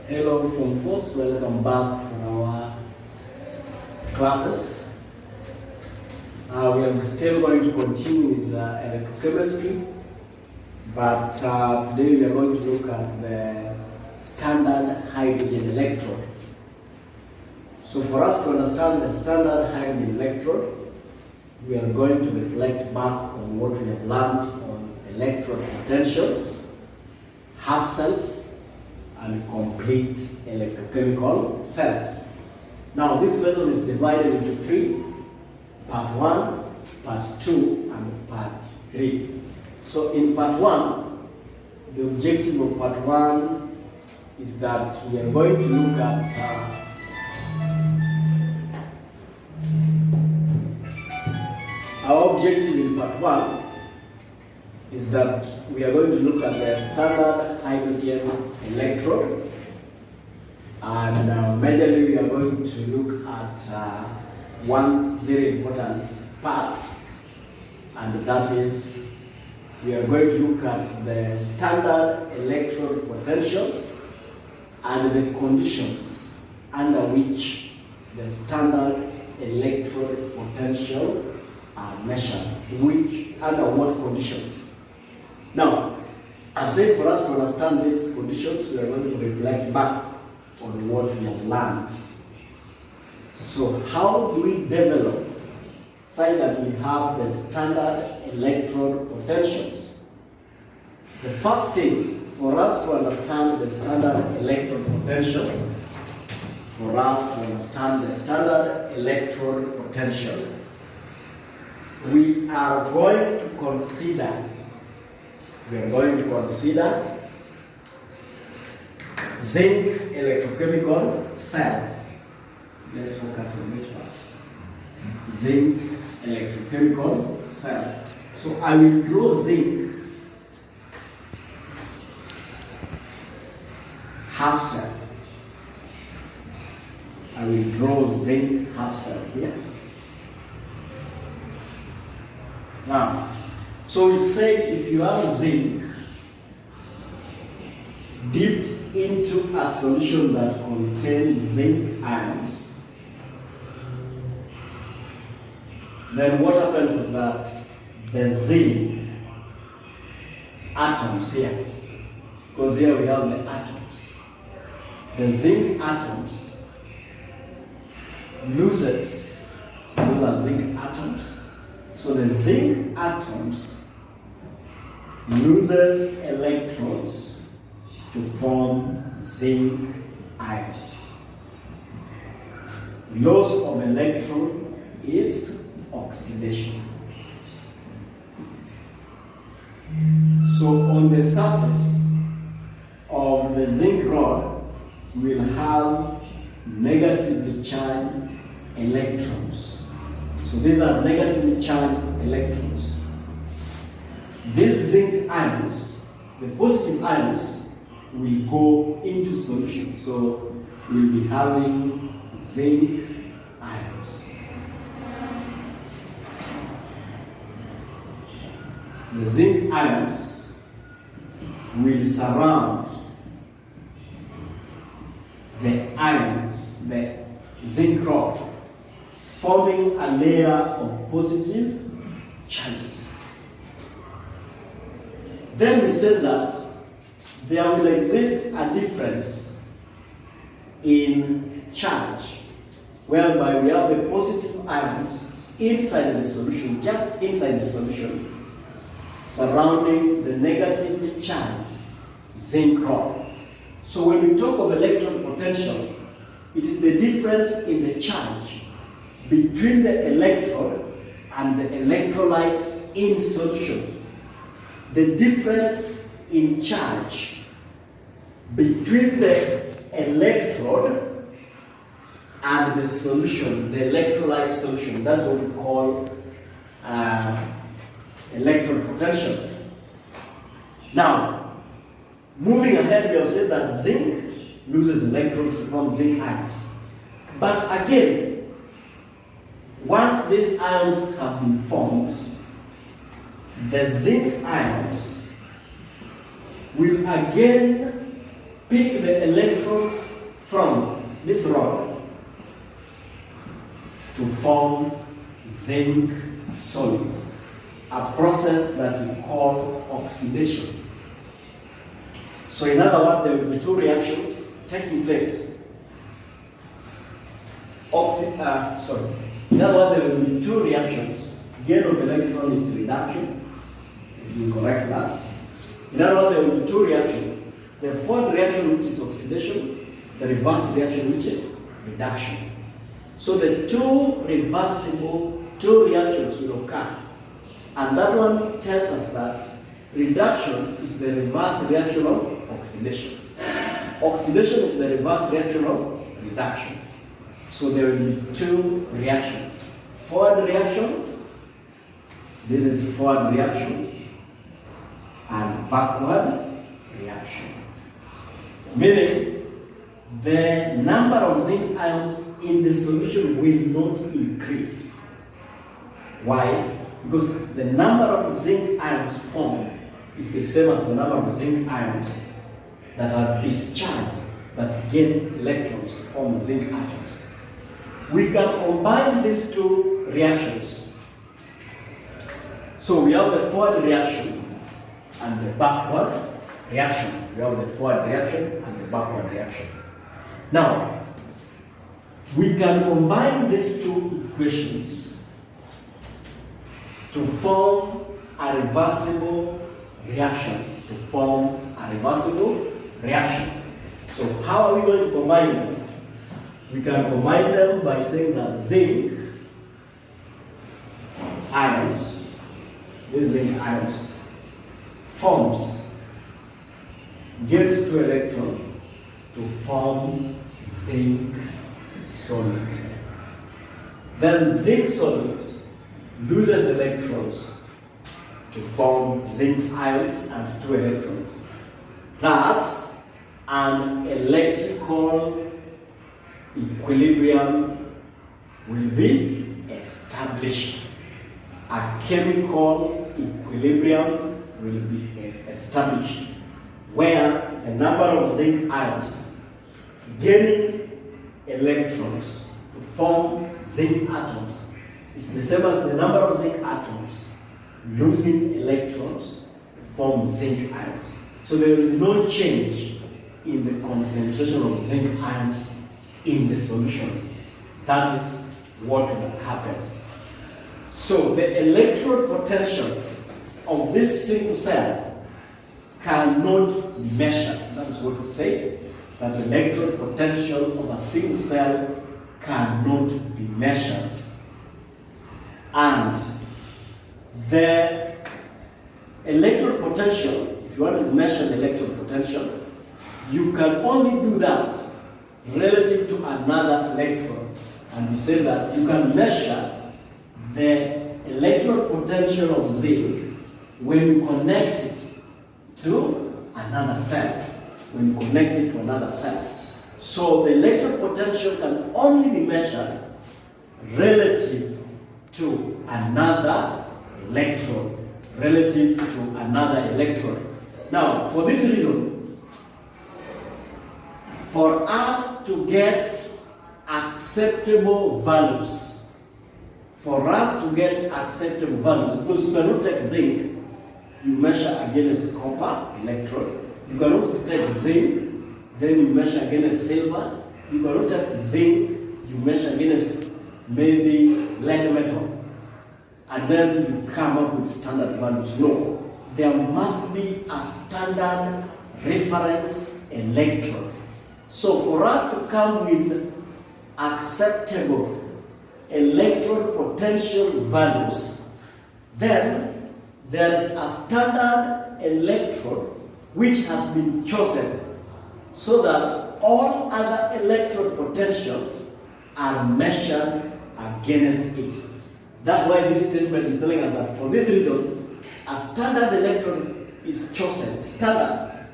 Hello from Force, welcome back for our classes. We are still going to continue with electrochemistry, but today we are going to look at the standard hydrogen electrode. So for us to understand the standard hydrogen electrode, we are going to reflect back on what we have learned on electrode potentials, half cells, and complete electrochemical cells. Now this lesson is divided into three: part 1, part 2, and part 3. So in part 1, the objective of part 1 is that we are going to look at our objective in part 1 is that we are going to look at the standard hydrogen electrode, and majorly we are going to look at one very important part, and that is we are going to look at the standard electrode potentials and the conditions under which the standard electrode potential are measured, under what conditions. Now, I've said for us to understand these conditions, we are going to reflect back on what we have learned. So how do we develop such that we have the standard electrode potentials? The first thing for us to understand the standard electrode potential, we are going to consider zinc electrochemical cell. Let's focus on this part. Zinc electrochemical cell. So I will draw zinc half cell. I will draw zinc half cell here. Now, so we say if you have zinc dipped into a solution that contains zinc ions, then what happens is that the zinc atoms here, because here we have the atoms, the zinc atoms loses, so those are zinc atoms. So the zinc atoms loses electrons to form zinc ions. Loss of electron is oxidation. So on the surface of the zinc rod, we'll have negatively charged electrons. So these are negatively charged electrons. These zinc ions, the positive ions, will go into solution. So we'll be having zinc ions. The zinc ions will surround the ions, the zinc rod, forming a layer of positive charges. Then we said that there will exist a difference in charge, whereby we have the positive ions inside the solution, just inside the solution, surrounding the negatively charged zinc rod. So when we talk of electron potential, it is the difference in the charge between the electrode and the electrolyte in solution. The difference in charge between the electrode and the solution, the electrolyte solution, that's what we call electrode potential. Now, moving ahead, we have said that zinc loses electrons to form zinc ions. But again, once these ions have been formed, the zinc ions will again pick the electrons from this rod to form zinc solid, a process that we call oxidation. So in other words, there will be two reactions taking place. In other words, there will be two reactions. Gain of electron is reduction. You correct that. In other words, there will be two reactions. The forward reaction, which is oxidation, the reverse reaction, which is reduction. So the two reactions will occur. And that one tells us that reduction is the reverse reaction of oxidation. Oxidation is the reverse reaction of reduction. So there will be two reactions. Forward reaction, this is forward reaction, and backward reaction. Meaning, the number of zinc ions in the solution will not increase. Why? Because the number of zinc ions formed is the same as the number of zinc ions that are discharged, that gain electrons to form zinc atoms. We can combine these two reactions. So we have the forward reaction and the backward reaction. We have the forward reaction and the backward reaction. Now, we can combine these two equations to form a reversible reaction. So how are we going to combine them? We can combine them by saying that zinc ions, these zinc ions, gets two electrons to form zinc solid. Then zinc solid loses electrons to form zinc ions and two electrons. Thus, an electrical equilibrium will be established. A chemical equilibrium will be established where the number of zinc ions gaining electrons to form zinc atoms is the same as the number of zinc atoms losing electrons to form zinc ions. So there is no change in the concentration of zinc ions in the solution. That is what will happen. So the electrode potential of this single cell cannot be measured. That is what we said, that electrode potential of a single cell cannot be measured. And the electrode potential, if you want to measure the electrode potential, you can only do that relative to another electron. And we say that you can measure the electrode potential of zinc when you connect it to another cell. So the electrode potential can only be measured relative to another electron. Now, for this reason, for us to get acceptable values, because you cannot take zinc, you measure against copper electrode. You cannot take zinc, then you measure against silver. You cannot take zinc, you measure against maybe lead metal. And then you come up with standard values. No, there must be a standard reference electrode. So for us to come with acceptable electrode potential values, then there is a standard electrode which has been chosen so that all other electrode potentials are measured against it. That's why this statement is telling us that for this reason, a standard electrode is chosen, standard,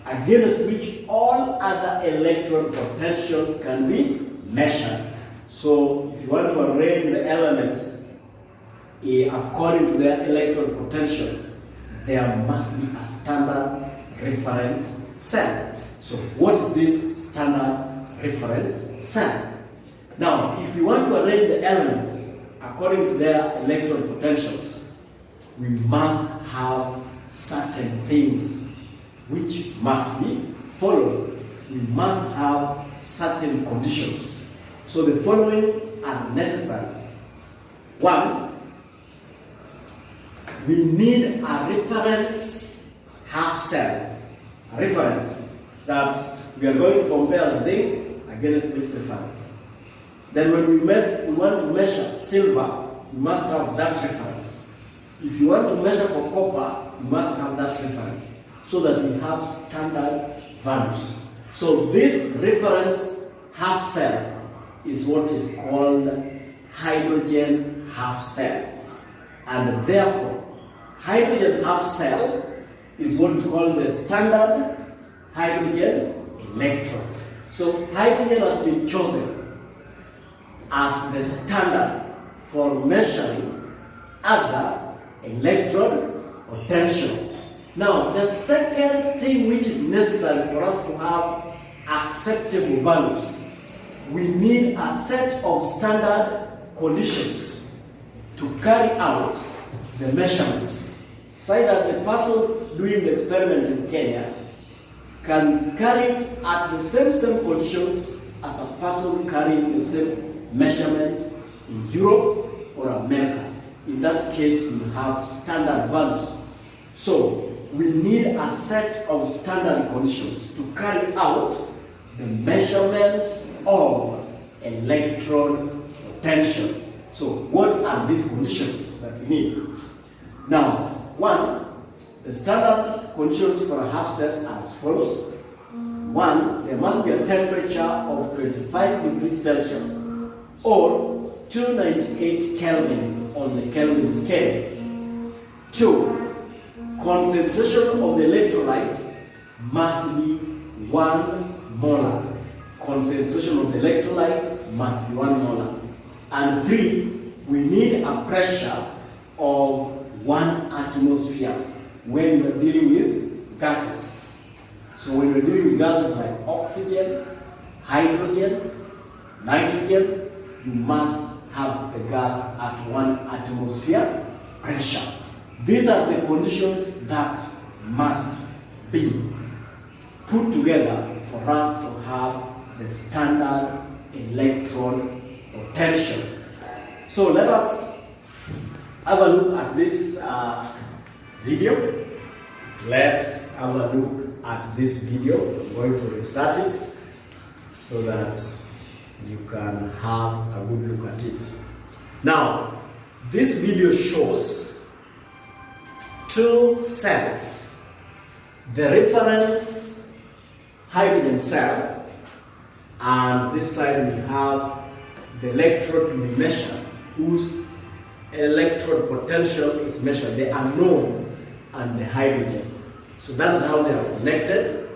against which all other electrode potentials can be measured. So if you want to arrange the elements according to their electrode potentials, there must be a standard reference cell. So what is this standard reference cell? Now, if you want to arrange the elements according to their electron potentials, we must have certain things which must be followed. We must have certain conditions. So the following are necessary. One, we need a reference half cell. A reference that we are going to compare zinc against this reference. Then when we want to measure silver, we must have that reference. If you want to measure for copper, you must have that reference, so that we have standard values. So this reference half cell is what is called hydrogen half cell. And therefore, hydrogen half cell is what we call the standard hydrogen electrode. So hydrogen has been chosen as the standard for measuring other electrode potential. Now, the second thing which is necessary for us to have acceptable values, we need a set of standard conditions to carry out the measurements, so that the person doing the experiment in Kenya can carry it at the same conditions as a person carrying the same measurement in Europe or America. In that case, we have standard values. So we need a set of standard conditions to carry out the measurements of electron potential. So what are these conditions that we need? Now, one, the standard conditions for a half cell are as follows. One, there must be a temperature of 25 degrees Celsius or 298 Kelvin on the Kelvin scale. Two, concentration of the electrolyte must be 1 molar. Concentration of the electrolyte must be 1 molar. And three, we need a pressure of 1 atmosphere when we're dealing with gases. So when we're dealing with gases like oxygen, hydrogen, nitrogen, you must have the gas at 1 atmosphere pressure. These are the conditions that must be put together for us to have the standard electron potential. So let us have a look at this video. Let's have a look at this video. I'm going to restart it so that you can have a good look at it. Now, this video shows 2 cells. The reference hydrogen cell, and this side we have the electrode to be measured, whose electrode potential is measured, the unknown and the hydrogen. So that is how they are connected.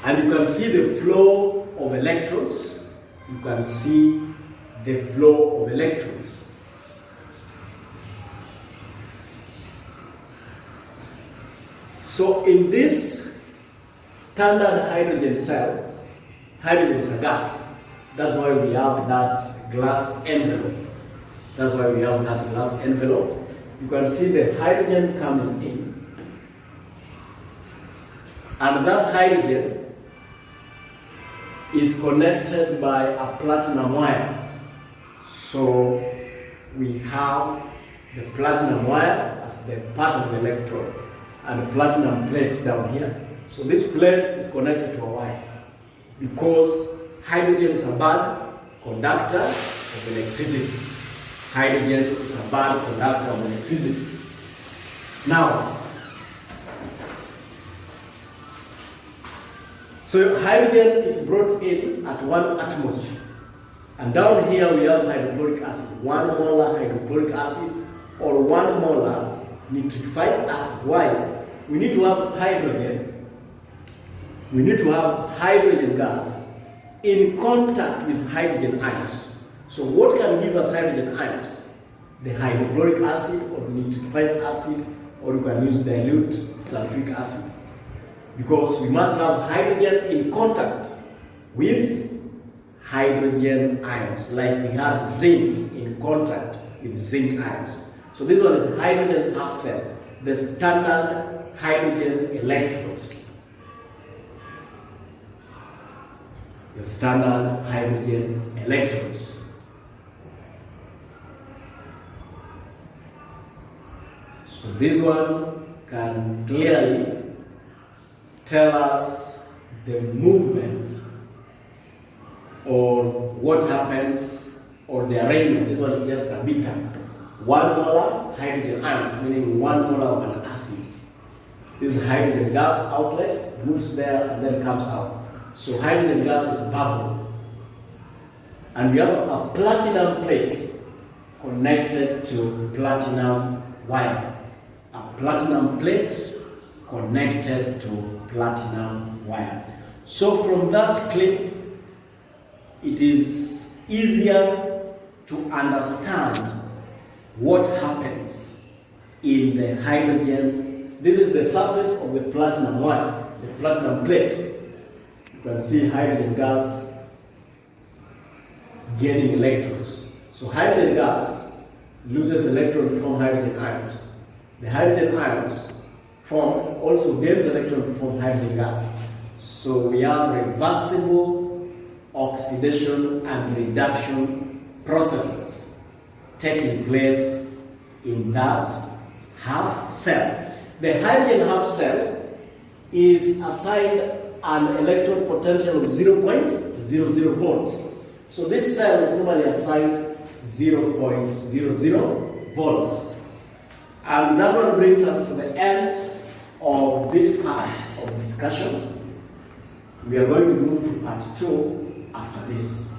And you can see the flow of electrons. You can see the flow of electrons. So in this standard hydrogen cell, hydrogen is a gas. That's why we have that glass envelope. That's why we have that glass envelope. You can see the hydrogen coming in. And that hydrogen is connected by a platinum wire. So we have the platinum wire as the part of the electrode and the platinum plate down here. So this plate is connected to a wire because hydrogen is a bad conductor of electricity. Hydrogen is a bad conductor of electricity. Now, so hydrogen is brought in at 1 atmosphere. And down here we have hydrochloric acid, 1 molar hydrochloric acid or 1 molar nitrified acid. Why? We need to have hydrogen. We need to have hydrogen gas in contact with hydrogen ions. So what can give us hydrogen ions? The hydrochloric acid or nitrified acid, or you can use dilute sulfuric acid. because we must have hydrogen in contact with hydrogen ions, like we have zinc in contact with zinc ions. So this one is hydrogen half cell, the standard hydrogen electrodes. The standard hydrogen electrodes. So this one can clearly tell us the movement or what happens or the arrangement. This one is just a beaker. 1 molar hydrogen ions, meaning 1 molar of an acid. This is hydrogen gas outlet, moves there and then comes out. So hydrogen gas is bubble. And we have a platinum plate connected to platinum wire. A platinum plate connected to platinum wire. So from that clip, it is easier to understand what happens in the hydrogen. This is the surface of the platinum wire, the platinum plate. You can see hydrogen gas getting electrons. So hydrogen gas loses electrons to form hydrogen ions. The hydrogen ions also gains electrons to form hydrogen gas. So we have reversible oxidation and reduction processes taking place in that half cell. The hydrogen half cell is assigned an electrode potential of 0.00 volts. So this cell is normally assigned 0.00 volts. And that one brings us to the end of this part of discussion. We are going to move to part 2 after this.